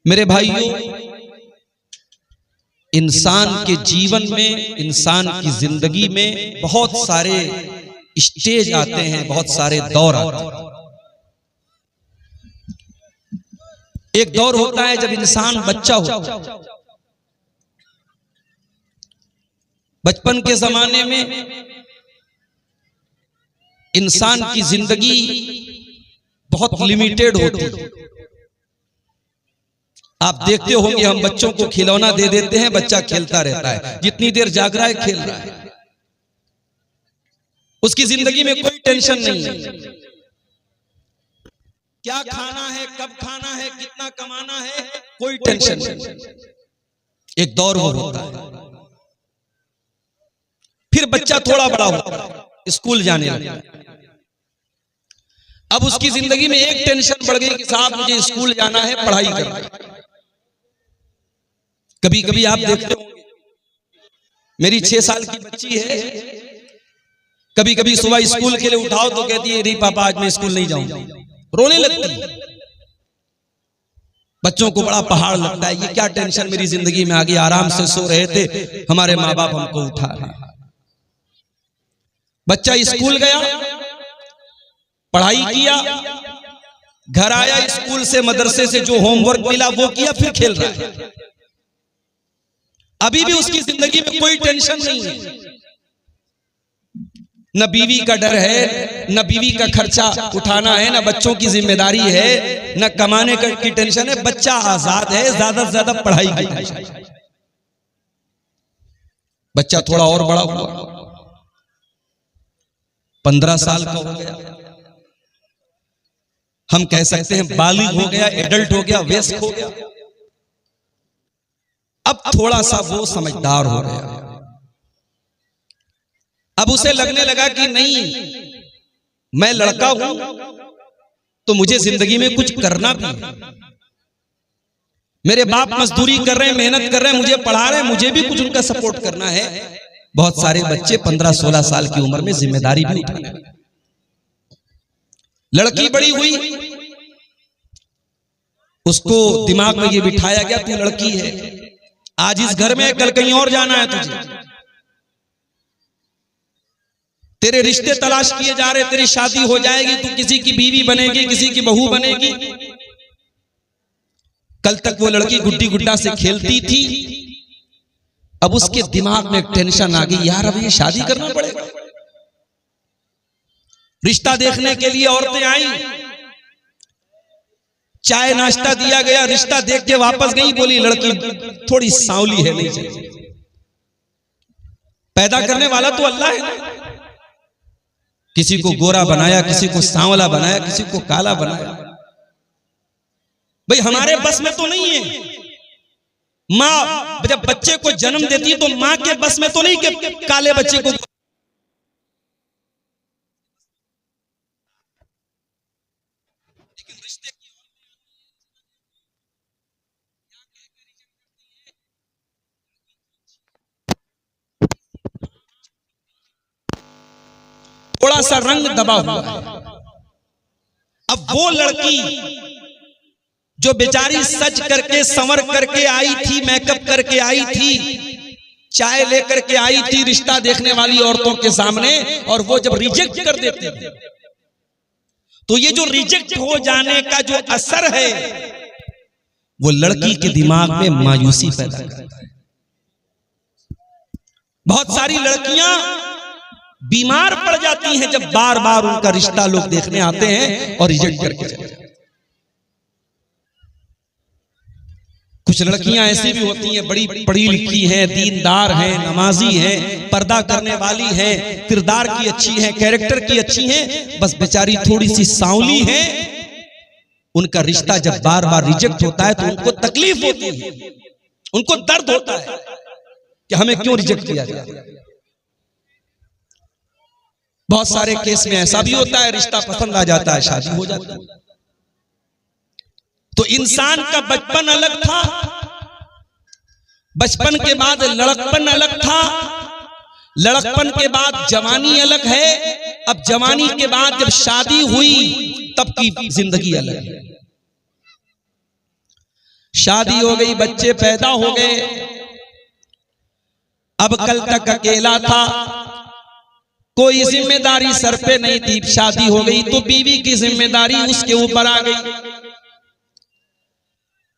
मेरे भाइयों, इंसान के जीवन में, इंसान की जिंदगी में बहुत सारे स्टेज आते हैं, बहुत सारे दौर आते हैं। एक दौर होता है जब इंसान बच्चा होता है। बचपन के जमाने में इंसान की जिंदगी बहुत लिमिटेड होती है। आप देखते होंगे, हम बच्चों को खिलौना दे देते हैं, बच्चा खेलता रहता है, जितनी देर जाग रहा है खेल रहा है। उसकी जिंदगी में कोई टेंशन नहीं है। क्या खाना है, कब खाना है, कितना कमाना है, कोई टेंशन नहीं। एक दौर वो होता है। फिर बच्चा थोड़ा बड़ा होता है, स्कूल जाने लगता है। अब उसकी जिंदगी में एक टेंशन बढ़ गई कि साहब मुझे स्कूल जाना है, पढ़ाई करना है। कभी कभी आप देखते होंगे, मेरी 6 साल की बच्ची है, कभी कभी सुबह स्कूल के लिए उठाओ तो कहती है नहीं पापा आज मैं स्कूल नहीं जाऊंगी, रोने लगती है। बच्चों को बड़ा पहाड़ लगता है, ये क्या टेंशन मेरी जिंदगी में आ गई, आराम से सो रहे थे, हमारे माँ बाप हमको उठा रहे। बच्चा स्कूल गया, पढ़ाई किया, घर आया, स्कूल से मदरसे से जो होमवर्क मिला वो किया, फिर खेल रहा है। अभी भी उसकी जिंदगी में कोई टेंशन नहीं है। न बीवी का डर है, न बीवी का खर्चा उठाना है, न बच्चों की जिम्मेदारी है, न कमाने की टेंशन है। बच्चा आजाद है, ज्यादा से ज्यादा पढ़ाई की टेंशन। बच्चा थोड़ा और बड़ा हुआ, 15 साल का हो गया, हम कह सकते हैं बालिग हो गया, एडल्ट हो गया, वयस्क हो गया। अब थोड़ा सा वो समझदार हो गया। अब उसे लगने लगा कि नहीं, मैं लड़का हूं तो मुझे जिंदगी में कुछ करना भी है। मेरे बाप मजदूरी कर रहे हैं, मेहनत कर रहे हैं, मुझे पढ़ा रहे हैं, मुझे भी कुछ उनका सपोर्ट करना है। बहुत सारे बच्चे 15-16 साल की उम्र में जिम्मेदारी भी उठाने लगे। लड़की बड़ी हुई, उसको दिमाग में ये बिठाया गया तू लड़की है, आज इस घर में, कल कहीं और जाना है तुझे, तेरे रिश्ते तलाश किए जा रहे, तेरी शादी हो जाएगी, तू किसी की बीवी बनेगी, किसी की बहू बनेगी। कल तक वो लड़की गुड्डी गुड्डा से खेलती थी, अब उसके दिमाग में टेंशन आ गई, यार अब ये शादी करना पड़ेगा। रिश्ता देखने के लिए औरतें आई, चाय नाश्ता दिया गया, रिश्ता देख के वापस गई, बोली लड़की थोड़ी सांवली है, नहीं चाहिए। पैदा करने वाला तो अल्लाह है ना, किसी को गोरा बनाया, किसी को सांवला बनाया, किसी को काला बनाया। भाई हमारे बस में तो नहीं है। माँ जब बच्चे को जन्म देती है तो माँ के बस में तो नहीं कि काले बच्चे को। थोड़ा सा रंग दबा हुआ है। अब वो लड़की जो बेचारी सज करके संवर करके आई थी, मेकअप करके आई थी, चाय लेकर के आई थी रिश्ता देखने वाली औरतों के सामने, और वो जब रिजेक्ट कर देते तो ये जो रिजेक्ट हो जाने का जो असर है वो लड़की के दिमाग में मायूसी पैदा करता है। बहुत सारी लड़कियां बीमार पड़ जाती हैं जब बार बार उनका रिश्ता लोग देखने आते हैं और रिजेक्ट करके चले जाते हैं। कुछ लड़कियां ऐसी भी होती हैं, बड़ी पढ़ी लिखी हैं, दीनदार हैं, नमाजी हैं, पर्दा करने वाली हैं, किरदार की अच्छी हैं, कैरेक्टर की अच्छी हैं, बस बेचारी थोड़ी सी सांवली है। उनका रिश्ता जब बार बार रिजेक्ट होता है तो उनको तकलीफ होती है, उनको दर्द होता है कि हमें क्यों रिजेक्ट किया जाए। बहुत सारे केस में ऐसा भी होता है, रिश्ता पसंद आ जाता है, शादी हो जाती है। तो इंसान का बचपन अलग था, बचपन के बाद लड़कपन अलग था, लड़कपन के बाद जवानी अलग है, अब जवानी के बाद जब शादी हुई तब की जिंदगी अलग है। शादी हो गई, बच्चे पैदा हो गए। अब कल तक अकेला था, कोई जिम्मेदारी सर पे नहीं थी। शादी हो गई तो बीवी की जिम्मेदारी उसके ऊपर आ गई।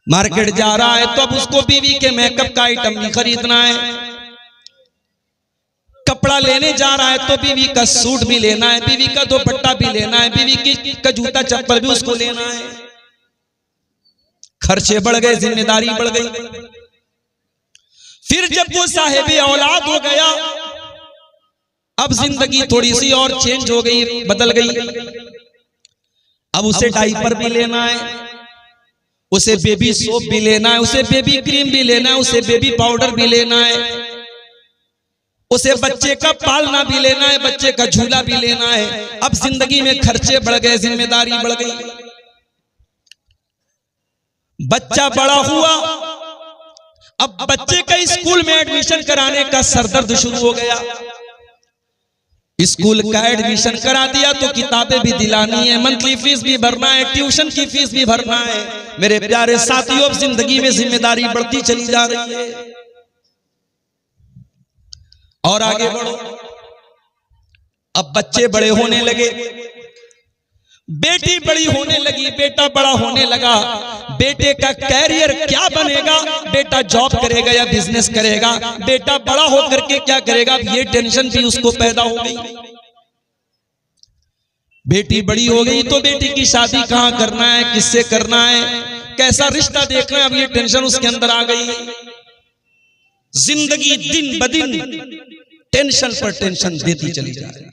मार्केट जा रहा है तो अब उसको बीवी के मेकअप का आइटम भी खरीदना है। कपड़ा लेने जा रहा है तो बीवी का सूट भी लेना है, बीवी का दुपट्टा भी लेना है, बीवी का जूता चप्पल भी उसको लेना है। खर्चे बढ़ गए, जिम्मेदारी बढ़ गई। फिर जब वो साहिब औलाद हो गया, अब जिंदगी थोड़ी सी और चेंज हो गई, बदल गई। अब उसे डाइपर भी लेना है, उसे बेबी सोप भी लेना है, उसे बेबी क्रीम भी लेना है, उसे बेबी पाउडर भी लेना है, उसे बच्चे का पालना भी लेना है, बच्चे का झूला भी लेना है। अब जिंदगी में खर्चे बढ़ गए, जिम्मेदारी बढ़ गई। बच्चा बड़ा हुआ, अब बच्चे का स्कूल में एडमिशन कराने का सरदर्द शुरू हो गया। स्कूल का एडमिशन करा दिया तो किताबें भी दिलानी है, मंथली फीस भी भरना है, ट्यूशन की फीस भी भरना है। मेरे प्यारे साथियों, अब जिंदगी में जिम्मेदारी बढ़ती चली जा रही है। और आगे बढ़ो, अब बच्चे बड़े होने लगे, बेटी बड़ी होने लगी, बेटा बड़ा होने लगा। बेटे का कैरियर क्या बनेगा, बेटा जॉब करेगा या बिजनेस करेगा, बेटा बड़ा होकर के क्या करेगा, ये टेंशन भी उसको पैदा हो गई। बेटी बड़ी हो गई तो बेटी की शादी कहां करना है, किससे करना है, कैसा रिश्ता देखना है, अब ये टेंशन उसके अंदर आ गई। जिंदगी दिन ब दिन टेंशन पर टेंशन देती चली जा रही है।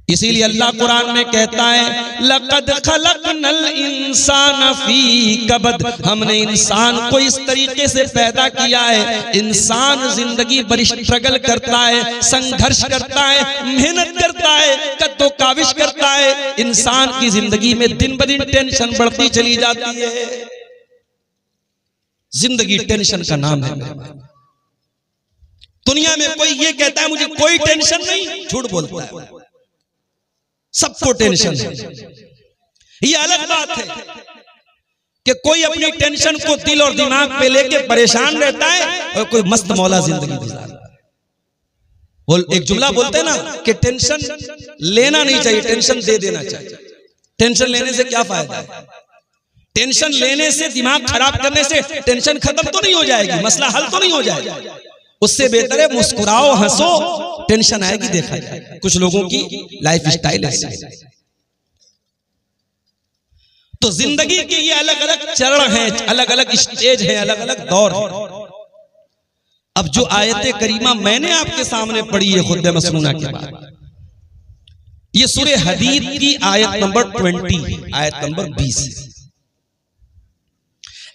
इसीलिए अल्लाह कुरान में कहता है, लक़द खलक़नल इंसान फी कबद, हमने इंसान को इस तरीके से पैदा किया है। इंसान जिंदगी बड़ी स्ट्रगल करता है, संघर्ष करता है, मेहनत करता है, कद्दो काविश करता है। इंसान की जिंदगी में दिन ब दिन टेंशन बढ़ती चली जाती है। जिंदगी टेंशन का नाम है। दुनिया में कोई ये कहता है मुझे कोई टेंशन नहीं, झूठ बोलता है। सबको टेंशन है। ये अलग बात है कि कोई अपनी टेंशन को दिल और दिमाग पे लेके परेशान रहता है और कोई मस्त मौला जिंदगी गुजारता है। बोल एक जुमला बोलते हैं ना कि टेंशन लेना नहीं चाहिए, टेंशन दे देना चाहिए। टेंशन लेने से क्या फायदा है? टेंशन लेने से, दिमाग खराब करने से टेंशन खत्म तो नहीं हो जाएगी, मसला हल तो नहीं हो जाएगा। उससे बेहतर है मुस्कुराओ, हंसो, टेंशन आएगी देखा जाए। कुछ लोगों की लाइफ स्टाइल है। तो जिंदगी के ये अलग अलग चरण हैं, अलग अलग स्टेज हैं, अलग अलग दौर हैं। अब जो आयत करीमा मैंने आपके सामने पढ़ी है खुद मसनूना के बाद, ये सूरे हदीद की आयत नंबर 20, आयत नंबर 20।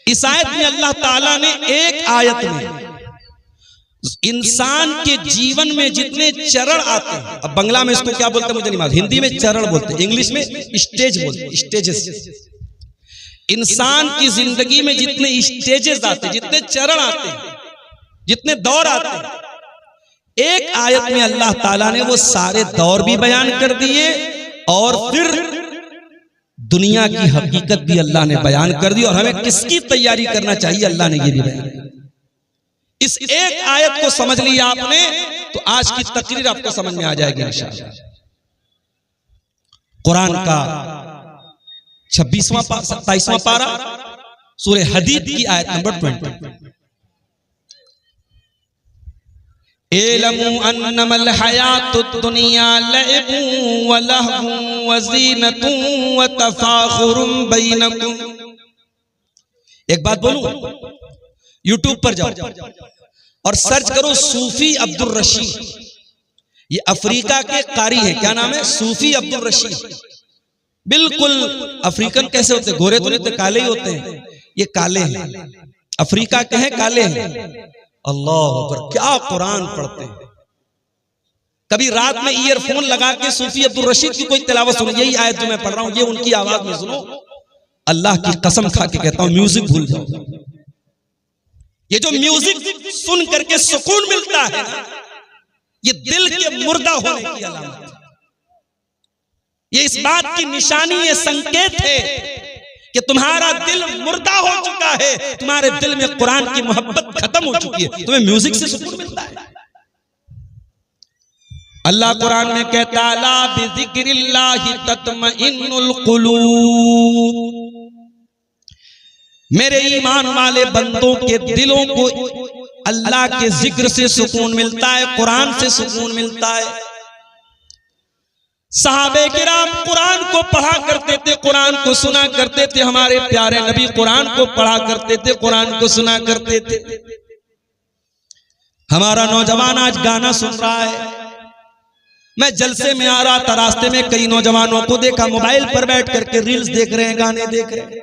इस आयत में अल्लाह ताला ने एक आयत में इंसान के जीवन में जितने चरण आते हैं, अब बांग्ला में इसको क्या बोलते हैं मुझे नहीं मालूम, हिंदी में चरण बोलते हैं, इंग्लिश में स्टेज बोलते हैं, स्टेजेस। इंसान की जिंदगी में जितने स्टेजेस आते हैं, जितने चरण आते हैं, जितने दौर आते हैं, एक आयत में अल्लाह ताला ने वो सारे दौर भी बयान कर दिए और फिर दुनिया की हकीकत भी अल्लाह ने बयान कर दी और हमें किसकी तैयारी करना चाहिए अल्लाह ने ये भी बयान किया। इस एक आयत को समझ लिया आपने तो आज की तकरीर आपको समझ में आ जाएगी इंशाअल्लाह। कुरान का 26वां 27वां पारा, सूरे हदीद की आयत नंबर 20। इल्मु अन्नमल हयातुद दुनिया लइबुन व लहवुन व ज़ीनतुन व तफाखुरुन बैनकुम। एक बात बोलूं, यूट्यूब पर जाओ और सर्च करो सूफी अब्दुल रशीद। ये अफ्रीका के कारी हैं, क्या नाम है? सूफी अब्दुल रशीद। बिल्कुल अफ्रीकन कैसे होते, गोरे तो नहीं होते, काले ही होते हैं। ये काले हैं, अफ्रीका के हैं, काले हैं। अल्लाह अकबर, क्या कुरान पढ़ते हैं। कभी रात में ईयरफोन लगा के सूफी अब्दुल रशीद की कोई तिलावत सुनो, यही आयत जो मैं पढ़ रहा हूं ये उनकी आवाज में सुनो। अल्लाह की कसम खा के कहता हूं म्यूजिक भूल जाओ। ये जो म्यूजिक सुन करके सुकून मिलता है ना, ये दिल के मुर्दा होने की अलामत है। ये इस बात की निशानी, ये संकेत है कि तुम्हारा दिल मुर्दा हो चुका है, तुम्हारे दिल में कुरान की मोहब्बत खत्म हो चुकी है, तुम्हें म्यूजिक से सुकून मिलता है। अल्लाह कुरान में कहता है ला बिज़िक्रिल्लाहि तत्मइन्नुल कुलूब, मेरे ईमान वाले बंदों के दिलों को अल्लाह के जिक्र से सुकून मिलता है, कुरान से सुकून मिलता है। सहाबे किराम कुरान को पढ़ा करते थे, कुरान को सुना करते थे, हमारे प्यारे नबी कुरान को पढ़ा करते थे, कुरान को सुना करते थे। हमारा नौजवान आज गाना सुन रहा है। मैं जलसे में आ रहा था, रास्ते में कई नौजवानों को देखा मोबाइल पर बैठ करके रील्स देख रहे हैं, गाने देख रहे हैं।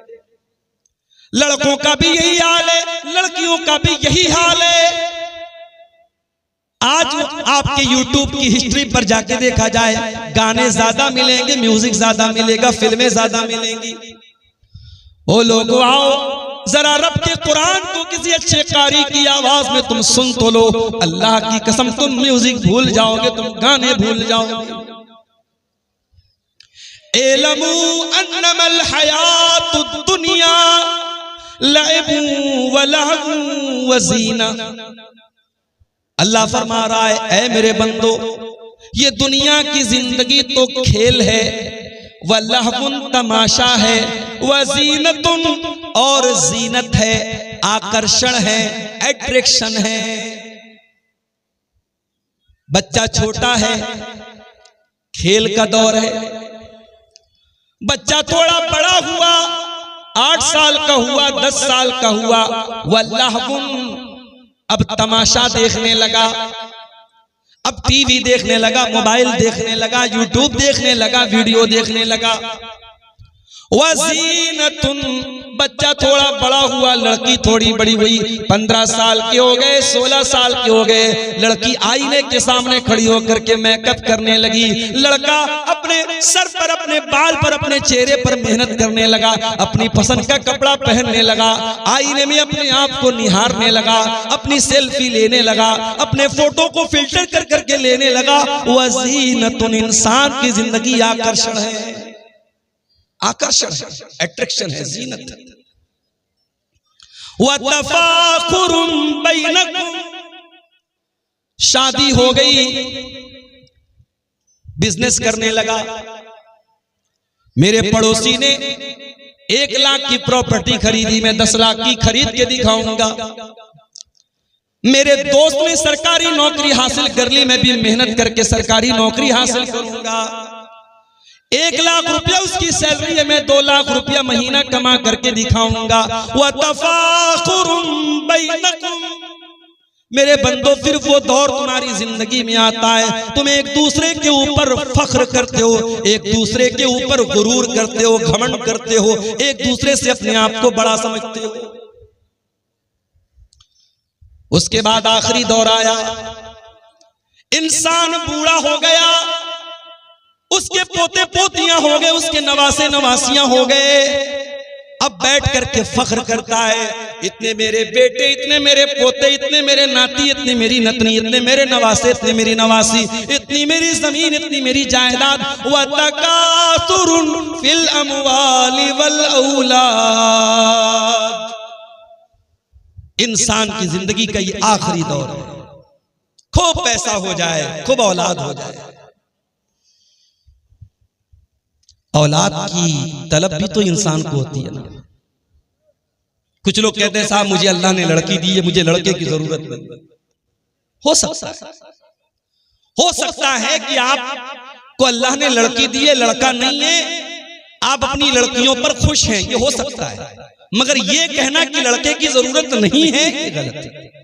लड़कों का भी यही हाल है, लड़कियों का भी यही हाल है। आज आपके YouTube की हिस्ट्री पर जाके देखा जाए, गाने ज्यादा मिलेंगे, म्यूजिक ज्यादा मिलेगा, फिल्में ज्यादा मिलेंगी। ओ लोगों आओ जरा रब के कुरान को किसी अच्छे कारी की आवाज में तुम सुन तो लो। अल्लाह की कसम तुम म्यूजिक भूल जाओगे, तुम गाने भूल जाओगे। इल्मू अन्नमल हयातुद दुनिया लइबु व लहवु व ज़ीना। अल्लाह फरमा रहा है, ऐ मेरे बंदो, ये दुनिया की जिंदगी तो खेल है, व लहवुन तमाशा है, व ज़ीनतुन और जीनत है, आकर्षण है, अट्रैक्शन है। बच्चा छोटा है, खेल का दौर है। बच्चा थोड़ा बड़ा हुआ, 8 साल का हुआ, 10 साल का हुआ, वल्लाहुन अब तमाशा देखने लगा, अब टीवी देखने लगा, मोबाइल देखने लगा, यूट्यूब देखने लगा, वीडियो देखने लगा। वज़ीनतुन बच्चा थोड़ा बड़ा हुआ, लड़की थोड़ी बड़ी हुई, 15 साल के हो गए, 16 साल के हो गए। लड़की आईने के सामने खड़ी होकर के मेकअप करने लगी। लड़का अपने सर पर, अपने बाल पर, अपने चेहरे पर मेहनत करने लगा, अपनी पसंद का कपड़ा पहनने लगा, आईने में अपने आप को निहारने लगा, अपनी सेल्फी लेने लगा, अपने फोटो को फिल्टर कर करके लेने लगा। वज़ीनतुन इंसान की जिंदगी आकर्षण है, आकर्षण है, अट्रैक्शन है, जीनत है। व तफाखुरुम बैनकुम, शादी हो गई, बिजनेस करने लगा। मेरे पड़ोसी ने 1 लाख की प्रॉपर्टी खरीदी, मैं 10 लाख की खरीद के दिखाऊंगा। मेरे दोस्त ने सरकारी नौकरी हासिल कर ली, मैं भी मेहनत करके सरकारी नौकरी हासिल करूंगा। 1 लाख रुपया उसकी सैलरी है, मैं 2 लाख रुपया महीना कमा करके दिखाऊंगा। व तफाखुरुम बैनकुम, मेरे बंदो फिर वो दौर तुम्हारी जिंदगी में आता है, तुम एक दूसरे के ऊपर फख्र करते हो, एक दूसरे के ऊपर गुरूर करते हो, घमंड करते हो, एक दूसरे से अपने आप को बड़ा समझते हो। उसके बाद आखिरी दौर आया, इंसान बूढ़ा हो गया, उसके पोते पोतियां हो गए, उसके नवासे नवासियां हो गए। अब बैठ करके फख्र करता है, इतने मेरे बेटे, इतने मेरे पोते, इतने मेरे नाती, इतनी मेरी नतनी, इतने मेरे नवासे, इतने मेरी नवासी, इतनी मेरी जमीन, इतनी मेरी जायदाद। व तकासुरुन फिल अमवाली वल औलाद, इंसान की जिंदगी का ये आखिरी दौर है। खूब पैसा हो जाए, खूब औलाद हो जाए। औलाद की तलब भी तो इंसान को होती है ना। कुछ लोग कहते हैं साहब मुझे अल्लाह ने लड़की दी है, मुझे लड़के की जरूरत नहीं। हो सकता है कि आपको अल्लाह ने लड़की दी है, लड़का नहीं है, आप अपनी लड़कियों पर खुश हैं, ये हो सकता है। मगर ये कहना कि लड़के की जरूरत नहीं है, ये गलत है।